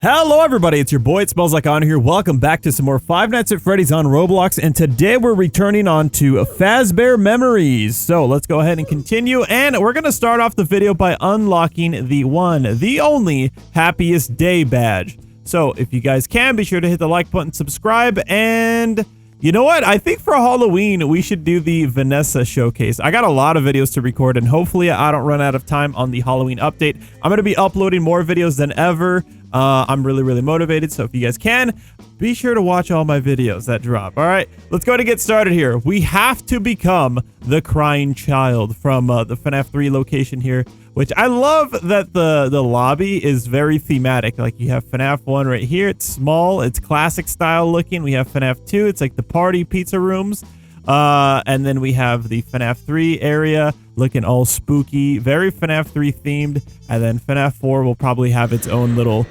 Hello everybody, it's your boy Itsmellslikehonor here. Welcome back to some more Five Nights at Freddy's on Roblox, and today we're returning on to Fazbear Memories. So let's go ahead and continue, and we're going to start off the video by unlocking the one, the only Happiest Day badge. So if you guys can, be sure to hit the like button, subscribe, and you know what? I think for Halloween, we should do the Vanessa showcase. I got a lot of videos to record, and hopefully I don't run out of time on the Halloween update. I'm going to be uploading more videos than ever. I'm really motivated, so if you guys can, be sure to watch all my videos that drop. All right, let's go ahead and get started here. We have to become the crying child from the FNAF 3 location here, which I love that the lobby is very thematic. Like, you have FNAF 1 right here. It's small, it's classic style looking. We have FNAF 2. It's like the party pizza rooms. And then we have the FNAF 3 area looking all spooky, very FNAF 3 themed. And then FNAF 4 will probably have its own little...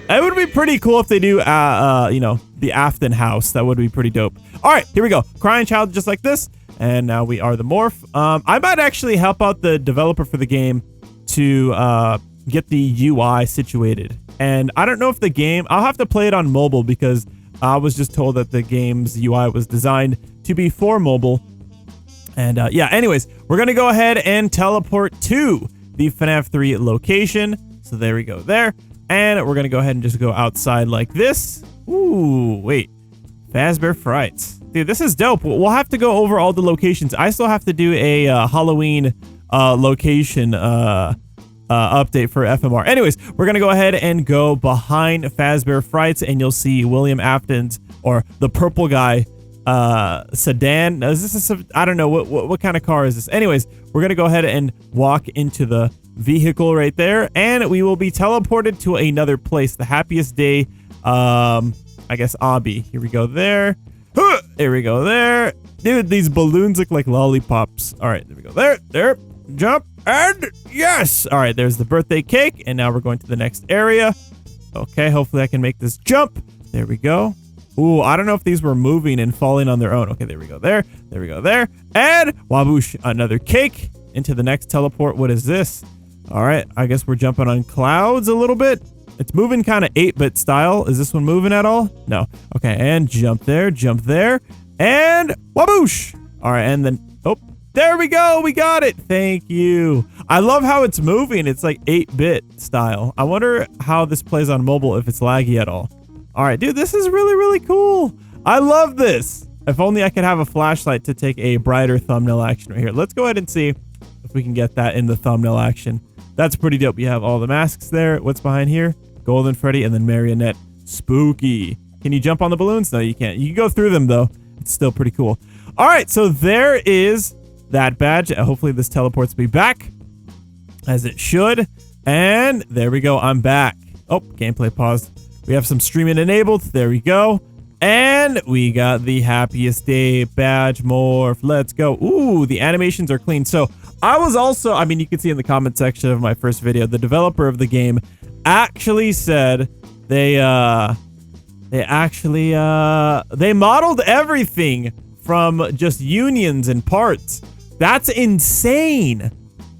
It would be pretty cool if they do, you know, the Afton house. That would be pretty dope. All right, here we go. Crying child just like this. And now we are the Morph. I might actually help out the developer for the game to get the UI situated. And I don't know if the game... I'll have to play it on mobile because I was just told that the game's UI was designed to be for mobile. And yeah, anyways, we're going to go ahead and teleport to the FNAF 3 location. So there we go there. And we're going to go ahead and just go outside like this. Ooh, wait. Fazbear Frights. Dude, this is dope. We'll have to go over all the locations. I still have to do a Halloween location update for FMR. Anyways, we're going to go ahead and go behind Fazbear Frights, and you'll see William Afton's, or the purple guy, sedan. Now, is this I don't know. What kind of car is this? Anyways, we're going to go ahead and walk into the vehicle right there, and we will be teleported to another place, the Happiest Day, I guess, obby. Here we go there. There we go there. Dude, these balloons look like lollipops. All right, there we go there, jump, and yes. All right, there's the birthday cake, and now we're going to the next area. Okay, hopefully I can make this jump. There we go. Ooh, I don't know if these were moving and falling on their own. Okay, there we go there, there we go there, and waboosh, another cake into the next teleport. What is this? All right, I guess we're jumping on clouds a little bit. It's moving kind of 8-bit style. Is this one moving at all? No. Okay, and jump there, and waboosh. All right, and then, oh, there we go. We got it. Thank you. I love how it's moving. It's like 8-bit style. I wonder how this plays on mobile, if it's laggy at all. All right, dude, this is really cool. I love this. If only I could have a flashlight to take a brighter thumbnail action right here. Let's go ahead and see if we can get that in the thumbnail action. That's pretty dope. You have all the masks there. What's behind here? Golden Freddy and then Marionette. Spooky. Can you jump on the balloons? No, you can't. You can go through them, though. It's still pretty cool. All right, so there is that badge. Hopefully this teleports me back, as it should. And there we go. I'm back. Oh, gameplay paused. We have some streaming enabled. There we go. And we got the Happiest Day badge Morph. Let's go. Ooh, the animations are clean. So I was also, I mean, you can see in the comment section of my first video, the developer of the game actually said they modeled everything from just unions and parts. That's insane.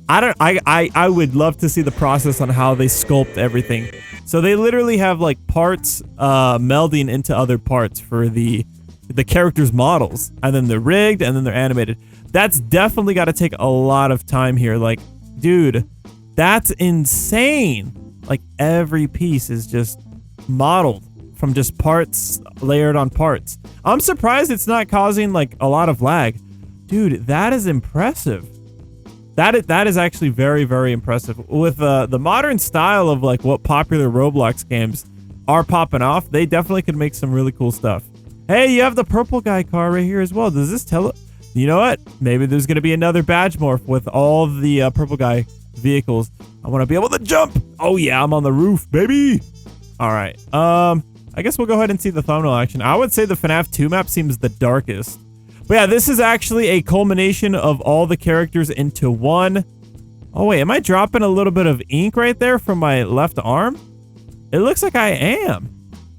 I would love to see the process on how they sculpt everything. So they literally have like parts melding into other parts for the characters' models, and then they're rigged, and then they're animated. That's definitely got to take a lot of time here. Like, dude, that's insane. Like, every piece is just modeled from just parts layered on parts. I'm surprised it's not causing like a lot of lag. Dude, that is impressive. That is actually very impressive. With the modern style of like what popular Roblox games are popping off, they definitely could make some really cool stuff. Hey, you have the purple guy car right here as well. Does this tell... You know what? Maybe there's going to be another badge morph with all the purple guy vehicles. I want to be able to jump. Oh yeah, I'm on the roof, baby. All right. I guess we'll go ahead and see the thumbnail action. I would say the FNAF 2 map seems the darkest. But yeah, this is actually a culmination of all the characters into one. Oh wait, am I dropping a little bit of ink right there from my left arm? It looks like I am.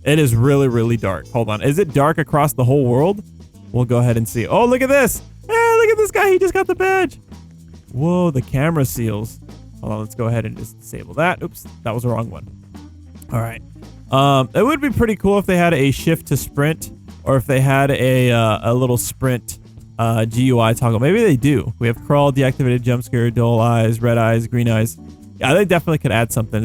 It is really dark. Hold on. Is it dark across the whole world? We'll go ahead and see. Oh, look at this. Hey, look at this guy. He just got the badge. Whoa, the camera seals. Hold on, let's go ahead and just disable that. Oops, that was the wrong one. All right. It would be pretty cool if they had a shift to sprint, or if they had a little sprint GUI toggle. Maybe they do. We have crawl, deactivated, jump scare, dull eyes, red eyes, green eyes. Yeah, they definitely could add something.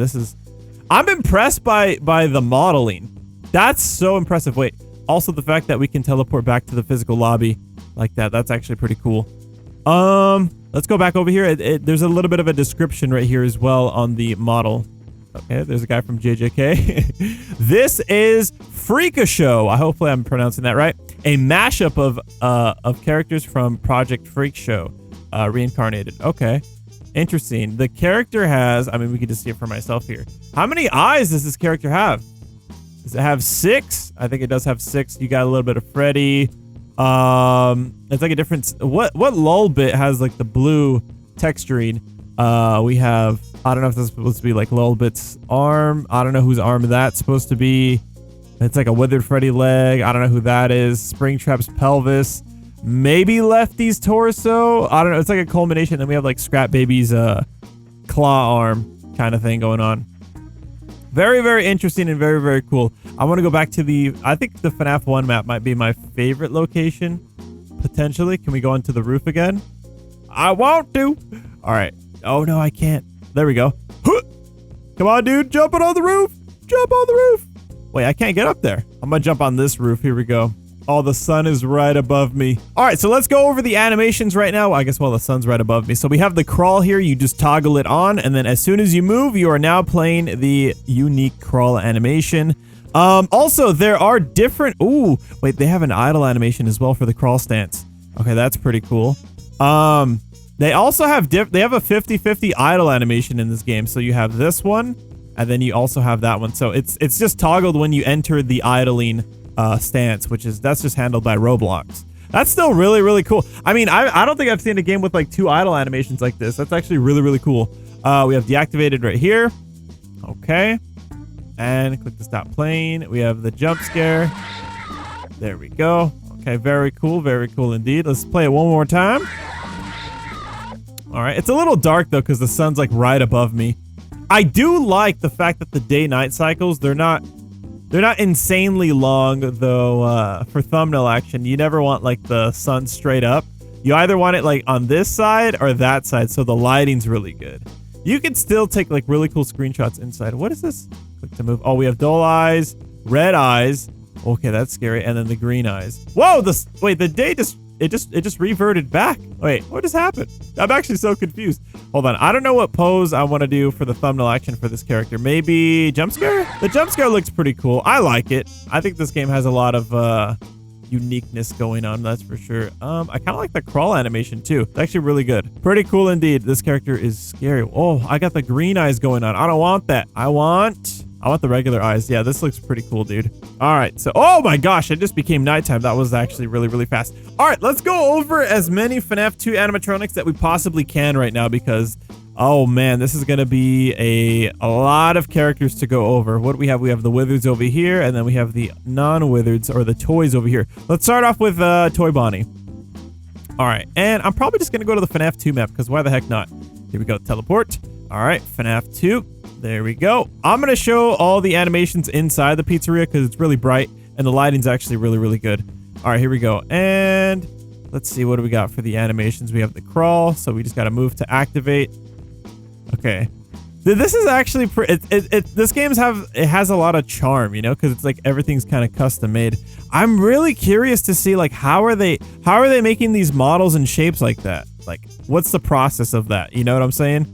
I'm impressed by the modeling. That's so impressive. Wait, also the fact that we can teleport back to the physical lobby like that. That's actually pretty cool. Let's go back over here. There's a little bit of a description right here as well on the model. Okay, there's a guy from JJK. This is Freaka Show. Hopefully I'm pronouncing that right. A mashup of characters from Project Freak Show, reincarnated. Okay, interesting. The character has, I mean, we can just see it for myself here. How many eyes does this character have? Does it have 6? I think it does have 6. You got a little bit of Freddy. It's like a different, what lull bit has like the blue texturing? We have, I don't know if this is supposed to be like Lulbit's arm. I don't know whose arm that's supposed to be. It's like a withered Freddy leg. I don't know who that is. Springtrap's pelvis. Maybe Lefty's torso. I don't know. It's like a culmination. Then we have like Scrap Baby's claw arm kind of thing going on. Very, very interesting and very, very cool. I want to go back to I think the FNAF 1 map might be my favorite location, potentially. Can we go onto the roof again? I want to. All right. Oh, no, I can't. There we go. Come on, dude. Jumping on the roof. Jump on the roof. Wait, I can't get up there. I'm going to jump on this roof. Here we go. Oh, the sun is right above me. All right, so let's go over the animations right now. I guess, well, the sun's right above me. So we have the crawl here. You just toggle it on, and then as soon as you move, you are now playing the unique crawl animation. Also, there are different... Ooh, wait, they have an idle animation as well for the crawl stance. Okay, that's pretty cool. They also have they have a 50-50 idle animation in this game. So you have this one, and then you also have that one. So it's just toggled when you enter the idling stance, that's just handled by Roblox. That's still really, really cool. I mean, I don't think I've seen a game with like 2 idle animations like this. That's actually really, really cool. We have deactivated right here. Okay. And click to stop playing. We have the jump scare. There we go. Okay, very cool indeed. Let's play it one more time. All right, it's a little dark though because the sun's like right above me. I do like the fact that the day-night cycles, they're not insanely long though. For thumbnail action, you never want like the sun straight up. You either want it like on this side or that side, so the lighting's really good. You can still take like really cool screenshots inside. What is this? Click to move. Oh, we have dull eyes, red eyes. Okay, that's scary. And then the green eyes. Whoa, wait, the day it just reverted back. Wait, what just happened? I'm actually so confused. Hold on. I don't know what pose I want to do for the thumbnail action for this character. Maybe jump scare? The jump scare looks pretty cool. I like it. I think this game has a lot of uniqueness going on, that's for sure. I kind of like the crawl animation too. It's actually really good. Pretty cool indeed. This character is scary. Oh, I got the green eyes going on. I don't want that. I want the regular eyes. Yeah, this looks pretty cool, dude. All right, so, oh my gosh, it just became nighttime. That was actually really, really fast. All right, let's go over as many FNAF 2 animatronics that we possibly can right now because, oh man, this is going to be a lot of characters to go over. What do we have? We have the Wizards over here, and then we have the non-Wizards, or the toys over here. Let's start off with Toy Bonnie. All right, and I'm probably just going to go to the FNAF 2 map because why the heck not? Here we go, teleport. All right, FNAF 2. There we go. I'm going to show all the animations inside the pizzeria because it's really bright and the lighting's actually really, really good. All right, here we go. And let's see, what do we got for the animations? We have the crawl, so we just got to move to activate. Okay. This is actually this game has a lot of charm, you know, because it's like everything's kind of custom made. I'm really curious to see like how are they making these models and shapes like that? Like, what's the process of that? You know what I'm saying?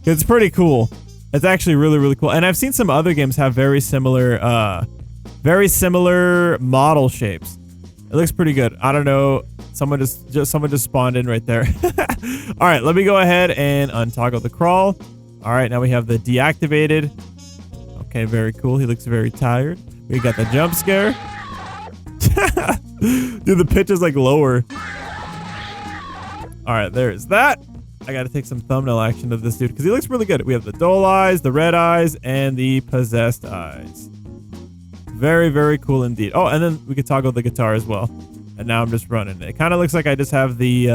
It's pretty cool. It's actually really, really cool. And I've seen some other games have very similar model shapes. It looks pretty good. I don't know. Someone just spawned in right there. All right, let me go ahead and untoggle the crawl. All right, now we have the deactivated. Okay, very cool. He looks very tired. We got the jump scare. Dude, the pitch is like lower. All right, there's that. I got to take some thumbnail action of this dude because he looks really good. We have the dull eyes, the red eyes, and the possessed eyes. Very, very cool indeed. Oh, and then we could toggle the guitar as well. And now I'm just running. It kind of looks like I just have the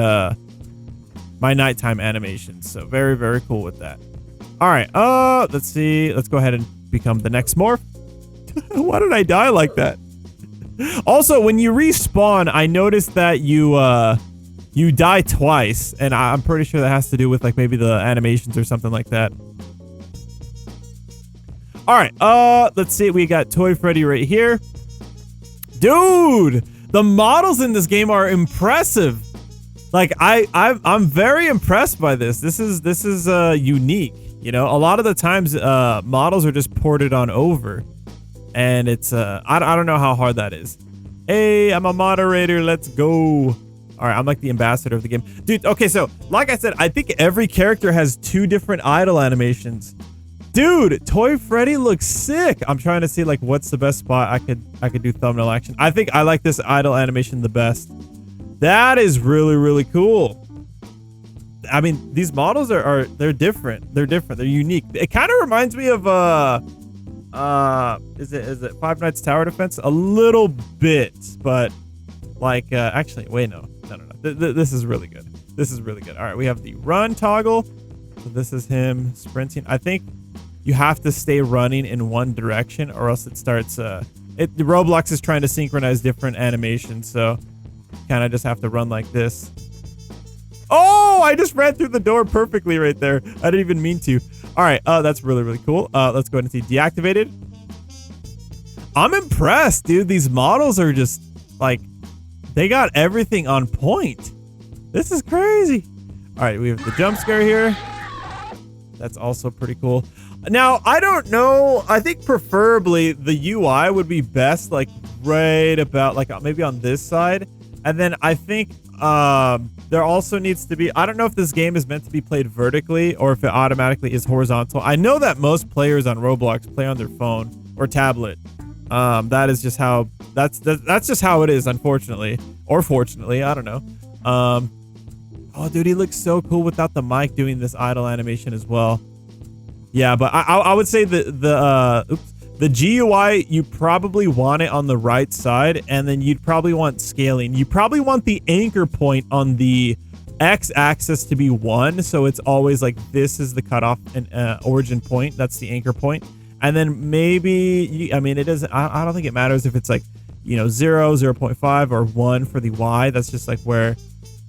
my nighttime animations. So very, very cool with that. All right. Let's see. Let's go ahead and become the next Morph. Why did I die like that? Also, when you respawn, I noticed that you die twice, and I'm pretty sure that has to do with like maybe the animations or something like that. All right, let's see. We got Toy Freddy right here. Dude, the models in this game are impressive. Like I'm very impressed by this. This is unique. You know, a lot of the times models are just ported on over, and it's I don't know how hard that is. Hey, I'm a moderator. Let's go. All right, I'm like the ambassador of the game, dude. Okay, so like I said, I think every character has 2 different idle animations. Dude, Toy Freddy looks sick. I'm trying to see like what's the best spot I could do thumbnail action. I think I like this idle animation the best. That is really, really cool. I mean, these models they're different. They're different. They're unique. It kind of reminds me of is it Five Nights Tower Defense? A little bit, but like actually wait, no. This is really good. This is really good. All right, we have the run toggle. So this is him sprinting. I think you have to stay running in one direction or else it starts Roblox is trying to synchronize different animations, so kind of just have to run like this. Oh, I just ran through the door perfectly right there. I didn't even mean to. All right, that's really, really cool. Let's go ahead and see deactivated. I'm impressed, dude. These models are just like, they got everything on point. This is crazy. All right, we have the jump scare here. That's also pretty cool. Now, I don't know. I think preferably the UI would be best, like right about like maybe on this side. And then I think there also needs to be, I don't know if this game is meant to be played vertically or if it automatically is horizontal. I know that most players on Roblox play on their phone or tablet. That is just how, that's just how it is, unfortunately. Or fortunately, I don't know. Oh, dude, he looks so cool without the mic doing this idle animation as well. Yeah, but I would say the GUI, you probably want it on the right side, and then you'd probably want scaling. You probably want the anchor point on the X-axis to be 1, so it's always like this is the cutoff and origin point. That's the anchor point. And then maybe, I mean, it doesn't, I don't think it matters if it's like, you know, 0, 0.5, or 1 for the Y. That's just like where,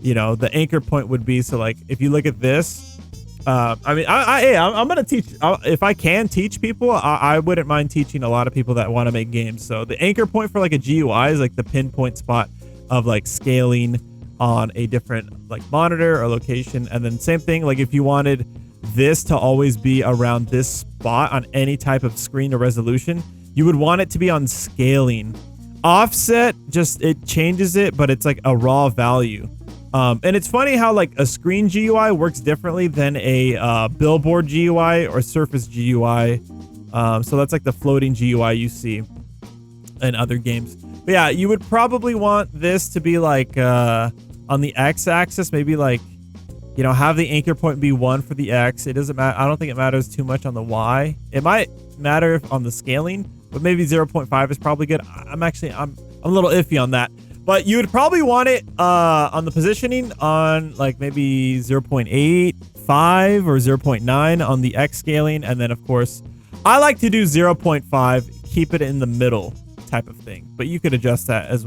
you know, the anchor point would be. So like, if you look at this, I mean, I'm going to teach, if I can teach people, I wouldn't mind teaching a lot of people that want to make games. So the anchor point for like a GUI is like the pinpoint spot of like scaling on a different like monitor or location. And then same thing, like if you wanted this to always be around this spot on any type of screen or resolution, you would want it to be on scaling. Offset, just it changes it, but it's like a raw value. And it's funny how like a screen GUI works differently than a billboard GUI or surface GUI. So that's like the floating GUI you see in other games. But yeah, you would probably want this to be like on the X-axis, maybe like, you know, have the anchor point be 1 for the X. It doesn't matter. I don't think it matters too much on the Y. It might matter on the scaling, but maybe 0.5 is probably good. I'm a little iffy on that. But you would probably want it on the positioning on like maybe 0.8, 5, or 0.9 on the X scaling. And then, of course, I like to do 0.5, keep it in the middle type of thing. But you could adjust that as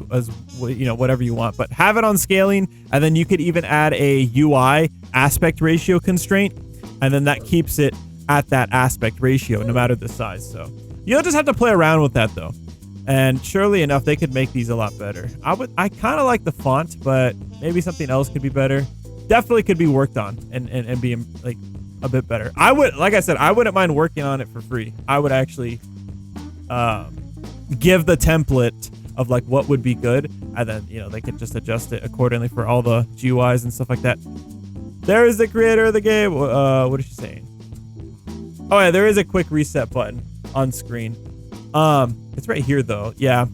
you know, whatever you want. But have it on scaling, and then you could even add a UI aspect ratio constraint. And then that keeps it at that aspect ratio, no matter the size. So you'll just have to play around with that, though. And surely enough, they could make these a lot better. I kind of like the font, but maybe something else could be better. Definitely could be worked on and be like a bit better. Like I said, I wouldn't mind working on it for free. I would actually give the template of like what would be good, and then, you know, they could just adjust it accordingly for all the GUIs and stuff like that. There is the creator of the game. What is she saying? Oh yeah, there is a quick reset button on screen. It's right here though. Yeah,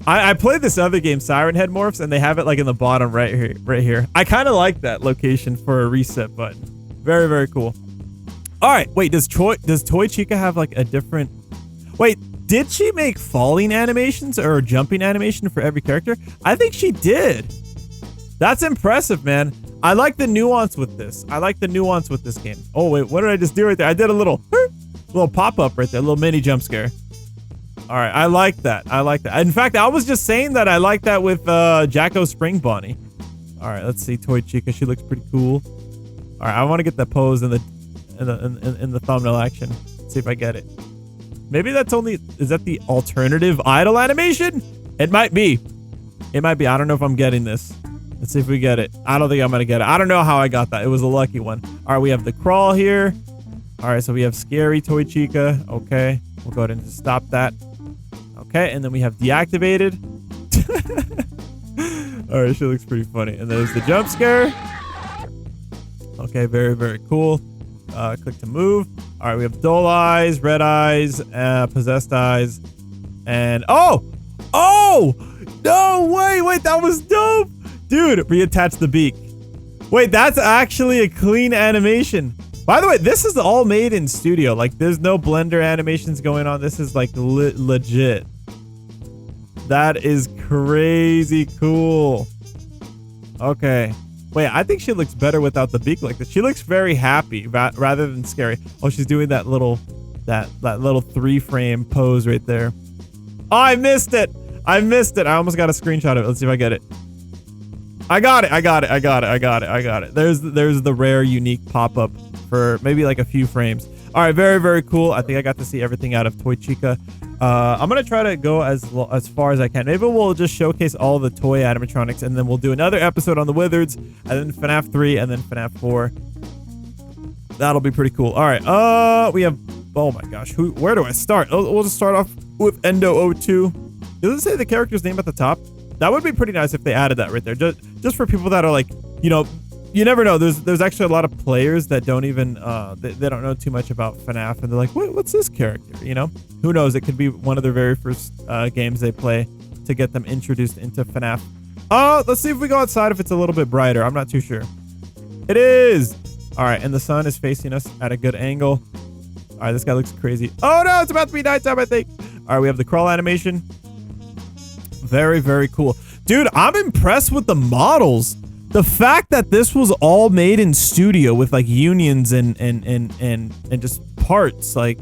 I played this other game, Siren Head Morphs, and they have it like in the bottom right here. I kind of like that location for a reset button. Very, very cool. All right, wait, does Toy Chica have like a different? Wait, did she make falling animations or jumping animation for every character? I think she did. That's impressive, man. I like the nuance with this. I like the nuance with this game. Oh wait, what did I just do right there? I did a little pop-up right there, a little mini jump scare. All right, I like that. I like that. In fact, I was just saying that I like that with Jacko Spring Bunny. All right, let's see. Toy Chica, she looks pretty cool. All right, I want to get that pose in the thumbnail action. Let's see if I get it. Maybe that's only, is that the alternative idle animation? It might be. It might be. I don't know if I'm getting this. Let's see if we get it. I don't think I'm going to get it. I don't know how I got that. It was a lucky one. All right, we have the crawl here. All right, so we have scary Toy Chica. Okay, we'll go ahead and just stop that. Okay, and then we have deactivated. All right, she looks pretty funny. And there's the jump scare. Okay, very, very cool. Click to move. All right, we have dull eyes, red eyes, possessed eyes, and oh, no, wait, that was dope, dude. Reattach the beak. Wait, that's actually a clean animation. By the way, this is all made in studio. Like, there's no Blender animations going on. This is like legit. That is crazy cool. Okay. Wait, I think she looks better without the beak like this. She looks very happy rather than scary. Oh, she's doing that little 3-frame pose right there. Oh, I missed it. I almost got a screenshot of it. Let's see if I get it. I got it. There's the rare unique pop-up for maybe like a few frames. All right, very, very cool. I think I got to see everything out of Toy Chica. I'm going to try to go as far as I can. Maybe we'll just showcase all the toy animatronics, and then we'll do another episode on the Wizards, and then FNAF 3, and then FNAF 4. That'll be pretty cool. All right, we have, oh my gosh, where do I start? We'll just start off with Endo02. Does it say the character's name at the top? That would be pretty nice if they added that right there. Just for people that are like, you know, you never know. There's actually a lot of players that don't even they don't know too much about FNAF, and they're like, what's this character? You know, who knows? It could be one of their very first games they play to get them introduced into FNAF. Let's see if we go outside if it's a little bit brighter. I'm not too sure. It is. All right, and the sun is facing us at a good angle. All right, this guy looks crazy. Oh no, it's about to be nighttime, I think. All right, we have the crawl animation. Very, very cool, dude. I'm impressed with the models. The fact that this was all made in studio with like unions and just parts, like,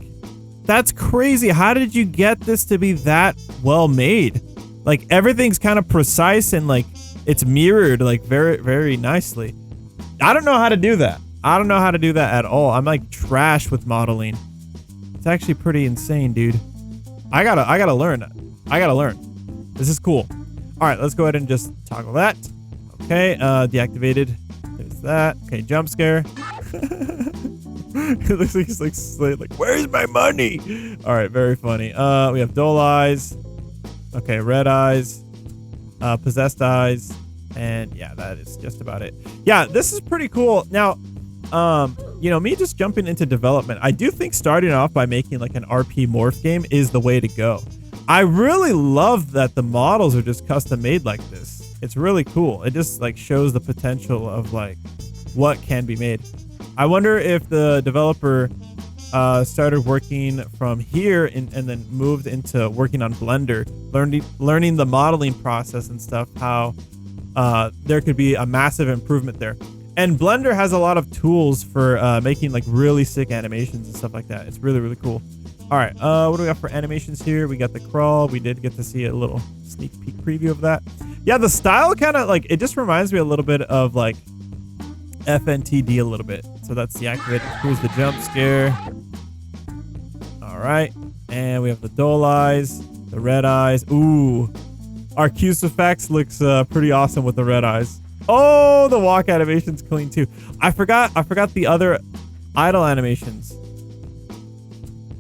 that's crazy. How did you get this to be that well made? Like, everything's kind of precise and like it's mirrored like very, very nicely. I don't know how to do that. I don't know how to do that at all. I'm like trash with modeling. It's actually pretty insane, dude. I gotta learn. This is cool. All right, let's go ahead and just toggle that. Okay, deactivated. There's that. Okay, jump scare. It looks like he's like, where's my money? All right, very funny. We have dull eyes. Okay, red eyes. Possessed eyes. And yeah, that is just about it. Yeah, this is pretty cool. Now, you know, me just jumping into development, I do think starting off by making like an RP Morph game is the way to go. I really love that the models are just custom made like this. It's really cool. It just like shows the potential of like what can be made. I wonder if the developer started working from here and then moved into working on Blender, learning the modeling process and stuff, how there could be a massive improvement there. And Blender has a lot of tools for making like really sick animations and stuff like that. It's really, really cool. All right, what do we got for animations here? We got the crawl. We did get to see a little sneak peek preview of that. Yeah, the style kind of like, it just reminds me a little bit of like FNTD a little bit. So that's the activate. Here's the jump scare. All right, and we have the dull eyes, the red eyes. Ooh, our Crucifix looks pretty awesome with the red eyes. Oh, the walk animation's clean too. I forgot the other idle animations.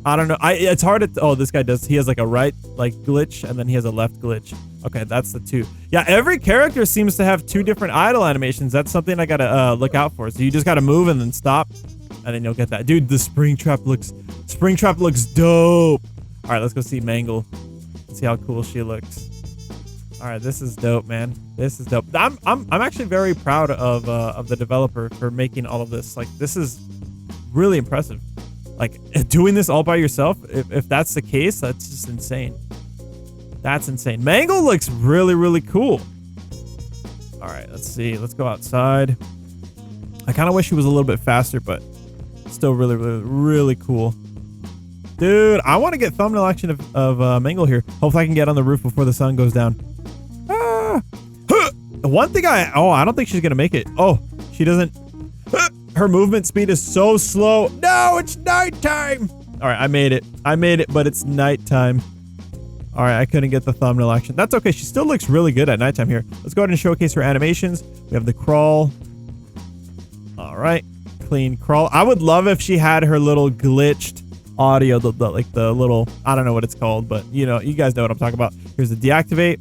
I don't know. It's hard to. Oh, this guy does. He has like a right like glitch, and then he has a left glitch. Okay, that's the two. Yeah, every character seems to have two different idle animations. That's something I gotta look out for. So you just gotta move and then stop, and then you'll get that. Dude, the Springtrap looks dope. All right, let's go see Mangle. Let's see how cool she looks. All right, this is dope, man. This is dope. I'm actually very proud of the developer for making all of this. Like, this is really impressive. Like, doing this all by yourself, if that's the case, that's just insane. That's insane. Mangle looks really, really cool. All right, let's see. Let's go outside. I kind of wish he was a little bit faster, but still really, really, really cool. Dude, I want to get thumbnail action of Mangle here. Hopefully I can get on the roof before the sun goes down. Ah. One thing I don't think she's going to make it. Oh, she doesn't. Her movement speed is so slow. No, it's nighttime. All right, I made it. I made it, but it's nighttime. All right, I couldn't get the thumbnail action. That's okay. She still looks really good at nighttime here. Let's go ahead and showcase her animations. We have the crawl. All right, clean crawl. I would love if she had her little glitched audio, like the little, I don't know what it's called, but you know, you guys know what I'm talking about. Here's the deactivate.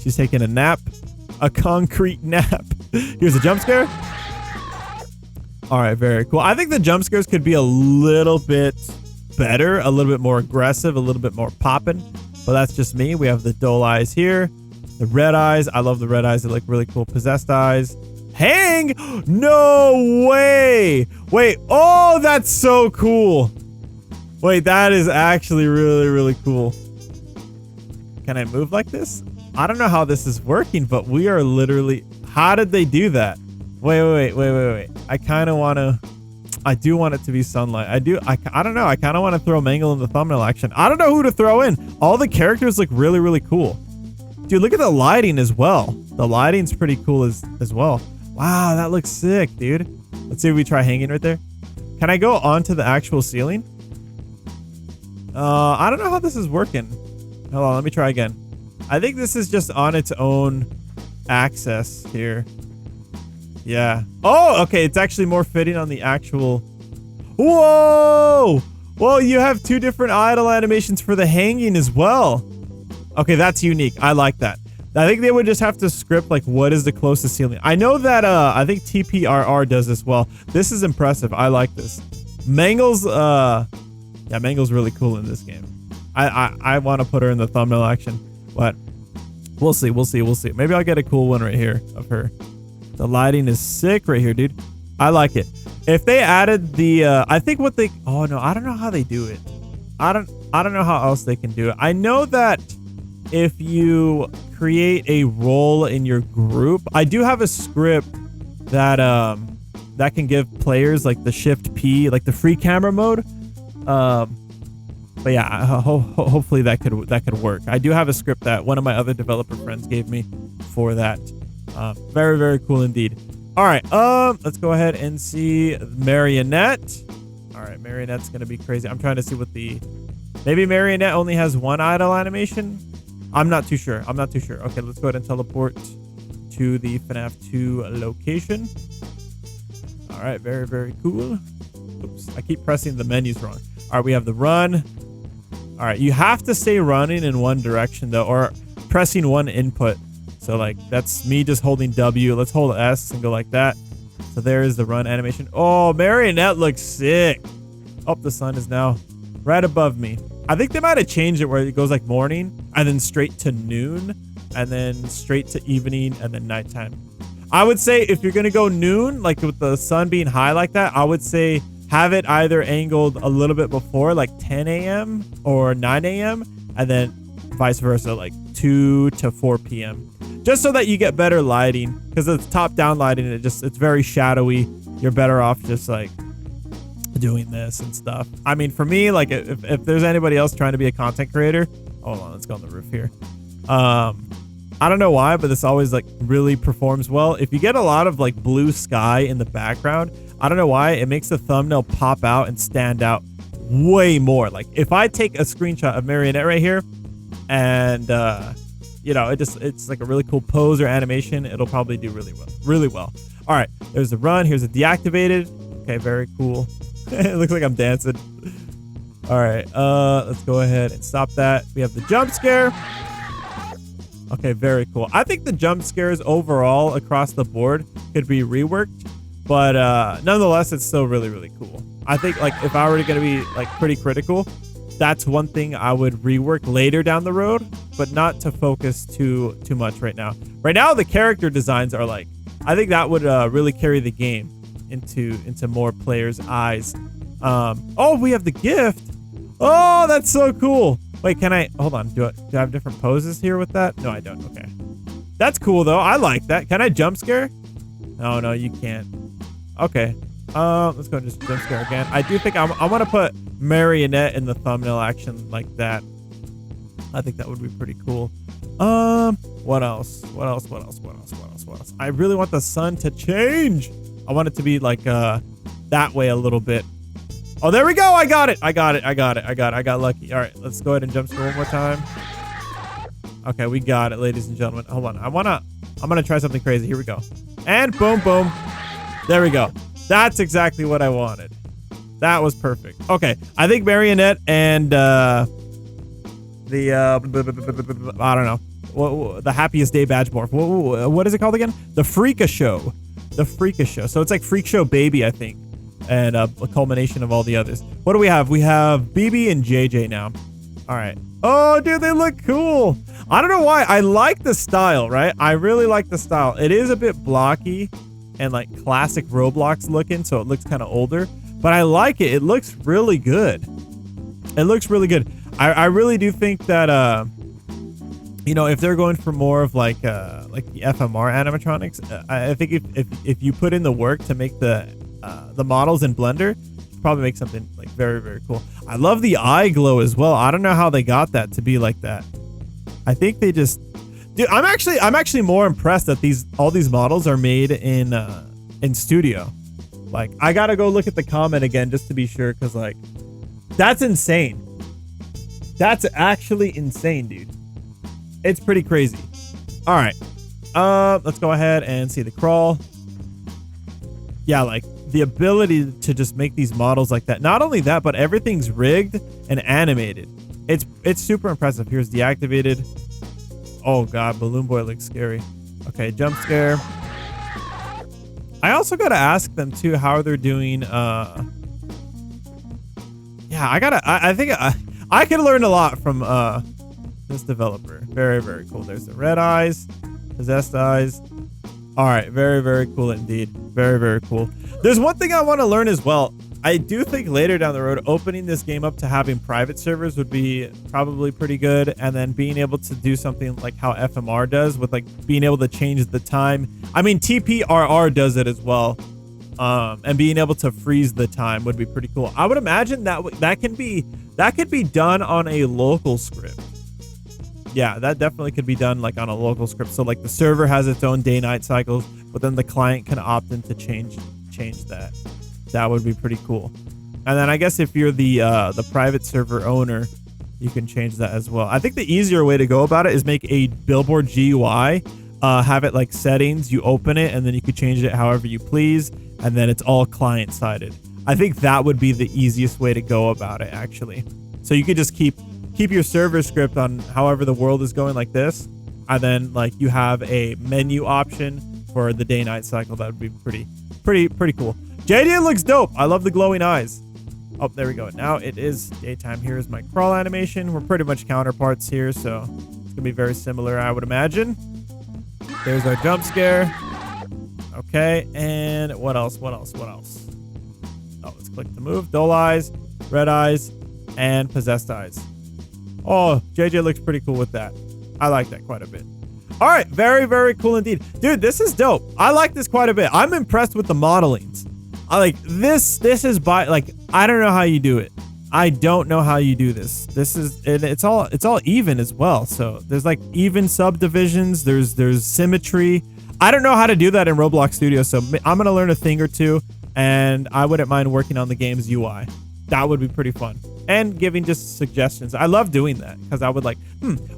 She's taking a nap, a concrete nap. Here's a jump scare. All right, very cool. I think the jump scares could be a little bit better, a little bit more aggressive, a little bit more popping, but that's just me. We have the dull eyes here, the red eyes. I love the red eyes. They look really cool. Possessed eyes. Hang? No way. Wait. Oh, that's so cool. Wait, that is actually really, really cool. Can I move like this? I don't know how this is working, but we are literally... How did they do that? Wait. I kind of want to... I do want it to be sunlight. I don't know. I kind of want to throw Mangle in the thumbnail action. I don't know who to throw in. All the characters look really, really cool. Dude, look at the lighting as well. The lighting's pretty cool as well. Wow, that looks sick, dude. Let's see if we try hanging right there. Can I go onto the actual ceiling? I don't know how this is working. Hold on, let me try again. I think this is just on its own axis here. Yeah. Oh, okay. It's actually more fitting on the actual... Whoa! Well, you have two different idle animations for the hanging as well. Okay, that's unique. I like that. I think they would just have to script like what is the closest ceiling. I know that I think TPRR does this well. This is impressive. I like this. Mangle's yeah, Mangle's really cool in this game. I want to put her in the thumbnail action, but we'll see. Maybe I'll get a cool one right here of her. The lighting is sick right here, dude. I like it. If they added the I think what they... Oh no, I don't know how they do it. I don't know how else they can do it. I know that if you create a role in your group, I do have a script that that can give players like the Shift P, like the free camera mode. But yeah, hopefully that could work. I do have a script that one of my other developer friends gave me for that. Very, very cool indeed. All right, let's go ahead and see Marionette. All right, Marionette's gonna be crazy. I'm trying to see what the... Maybe Marionette only has one idle animation. I'm not too sure. Okay, let's go ahead and teleport to the FNAF 2 location. All right, very, very cool. Oops, I keep pressing the menus wrong. All right, we have the run. All right, you have to stay running in one direction though, or pressing one input. So like that's me just holding W. Let's hold S and go like that. So there is the run animation. Oh, Marionette looks sick. Oh, the sun is now right above me. I think they might have changed it where it goes like morning and then straight to noon and then straight to evening and then nighttime. I would say if you're going to go noon, like with the sun being high like that, I would say have it either angled a little bit before like 10 a.m. or 9 a.m. and then vice versa, like 2 to 4 p.m. Just so that you get better lighting, because it's top-down lighting. It's very shadowy. You're better off just like doing this and stuff. I mean, for me, like if there's anybody else trying to be a content creator, hold on, let's go on the roof here. I don't know why, but this always like really performs well. If you get a lot of like blue sky in the background, I don't know why, it makes the thumbnail pop out and stand out way more. Like if I take a screenshot of Marionette right here and you know, it's like a really cool pose or animation, it'll probably do really well. All right, there's the run. Here's the deactivated. Okay, very cool. It looks like I'm dancing. All right, let's go ahead and stop that. We have the jump scare. Okay, very cool. I think the jump scares overall across the board could be reworked, but nonetheless, it's still really cool. I think like if I were going to be like pretty critical, that's one thing I would rework later down the road, but not to focus too much right now. Right now, the character designs are like, I think that would really carry the game into more players' eyes. Oh, we have the gift. Oh, that's so cool. Wait, can I, hold on. Do I have different poses here with that? No, I don't. Okay. That's cool though. I like that. Can I jump scare? Oh, no, you can't. Okay. Let's go just jump scare again. I do think I want to put Marionette in the thumbnail action like that. I think that would be pretty cool. What else? What else? What else? What else? What else? What else? I really want the sun to change. I want it to be like that way a little bit. Oh, there we go. I got it. I got it. I got it. I got it. I got lucky. All right, let's go ahead and jump scare one more time. Okay, we got it, ladies and gentlemen. Hold on. I'm gonna try something crazy. Here we go. And boom, boom. There we go. That's exactly what I wanted. That was perfect. Okay, I think Marionette and I don't know, the Happiest Day badge morph. What is it called again? The Freaka Show. The Freaka Show. So it's like Freak Show Baby, I think, and a culmination of all the others. What do we have? We have BB and JJ now. All right. Oh, dude, they look cool. I don't know why. I like the style, right? I really like the style. It is a bit blocky and like classic Roblox looking, so it looks kind of older, but I like it. It looks really good. It looks really good. I really do think that you know, if they're going for more of like the FMR animatronics, I think if you put in the work to make the models in Blender, you probably make something like very, very cool. I love the eye glow as well. I don't know how they got that to be like that. I think they just, dude, I'm actually more impressed that all these models are made in studio. Like, I gotta go look at the comment again just to be sure, because like, that's insane. That's actually insane, dude. It's pretty crazy. All right, let's go ahead and see the crawl. Yeah, like the ability to just make these models like that. Not only that, but everything's rigged and animated. It's super impressive. Here's deactivated. Oh god, Balloon Boy looks scary. Okay, jump scare. I also gotta ask them too how they're doing. Yeah, I think I can learn a lot from this developer. Very, very cool. There's the red eyes, possessed eyes. All right, very, very cool indeed. Very, very cool. There's one thing I want to learn as well. I do think later down the road, opening this game up to having private servers would be probably pretty good. And then being able to do something like how FMR does with like being able to change the time. I mean, TPRR does it as well. And being able to freeze the time would be pretty cool. I would imagine that could be done on a local script. Yeah, that definitely could be done like on a local script. So like the server has its own day-night cycles, but then the client can opt in to change that. That would be pretty cool. And then I guess if you're the private server owner, you can change that as well. I think the easier way to go about it is make a billboard GUI, have it like settings, you open it, and then you could change it however you please, and then it's all client-sided. I think that would be the easiest way to go about it, actually. So you could just keep your server script on however the world is going like this, and then like you have a menu option for the day-night cycle. That would be pretty cool. JJ looks dope. I love the glowing eyes. Oh, there we go. Now it is daytime. Here's my crawl animation. We're pretty much counterparts here, so it's gonna be very similar, I would imagine. There's our jump scare. Okay, and what else? What else? What else? Oh, let's click to move. Dull eyes, red eyes, and possessed eyes. Oh, JJ looks pretty cool with that. I like that quite a bit. All right, very, very cool indeed. Dude, this is dope. I like this quite a bit. I'm impressed with the modelings. I like this. This is like, I don't know how you do it. I don't know how you do this. This is, it's all even as well. So there's like even subdivisions. There's symmetry. I don't know how to do that in Roblox Studio. So I'm going to learn a thing or two, and I wouldn't mind working on the game's UI. That would be pretty fun. And giving just suggestions. I love doing that because I would like,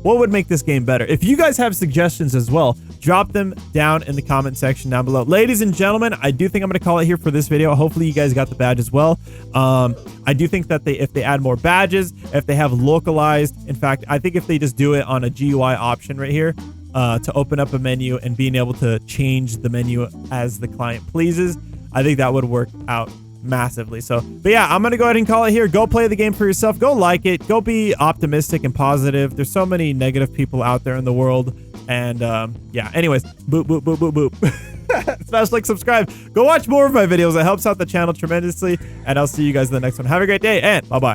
what would make this game better? If you guys have suggestions as well, drop them down in the comment section down below. Ladies and gentlemen, I do think I'm going to call it here for this video. Hopefully you guys got the badge as well. I do think that if they add more badges, if they have localized, in fact, I think if they just do it on a GUI option right here, to open up a menu and being able to change the menu as the client pleases, I think that would work out massively. So, but yeah, I'm gonna go ahead and call it here. Go play the game for yourself. Go like it. Go be optimistic and positive. There's so many negative people out there in the world, and yeah, anyways, boop boop boop boop boop. Smash like, subscribe, go watch more of my videos. It helps out the channel tremendously, and I'll see you guys in the next one. Have a great day, and bye bye.